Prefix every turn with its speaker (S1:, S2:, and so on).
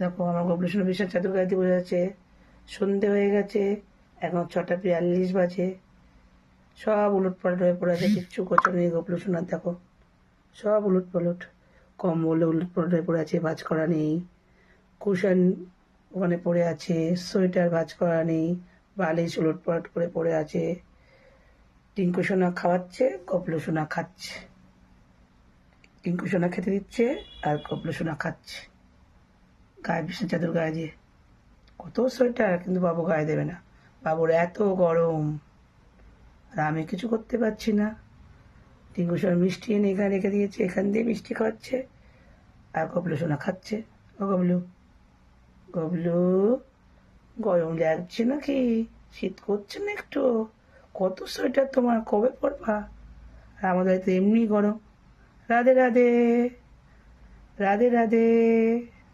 S1: দেখো আমার গবলু সোনা বিশাল চাদর গায়ে দিয়ে বসে আছে। সন্ধে হয়ে গেছে, এখন 6টা 42 বাজে। সব উলট পালট হয়ে পড়ে আছে, কিচ্ছু গোছানো নেই গবলু সোনার। দেখো সব উলট পালট, কম্বল উলট পালট হয়ে পড়ে আছে, ভাঁজ করা নেই। কুশন ওখানে পড়ে আছে, সোয়েটার ভাঁজ করা নেই, বালিশ উলট পালট করে পড়ে আছে। টিঙ্কু সোনা খাওয়াচ্ছে, গবলু সোনা খাচ্ছে। টিঙ্কু সোনা খেতে দিচ্ছে আর গবলু সোনা খাচ্ছে। গায়ে বিছানা চাদর গায়ে দিয়ে কত সোয়েটার, কিন্তু বাবু গায়ে দেবে না। বাবুর এত গরম, আর আমি কিছু করতে পারছি না। টিঙ্কু সোনা মিষ্টি এনে এখানে রেখে দিয়েছে, এখান দিয়ে মিষ্টি খাওয়াচ্ছে আর গবলু সোনা খাচ্ছে। ও গবলু, গবলু, গরম লাগছে নাকি? শীত করছে না একটু? কত সোয়েটার তোমার, কবে পরবা? আর আমাদের তো এমনি গরম। রাধে রাধে, রাধে রাধে।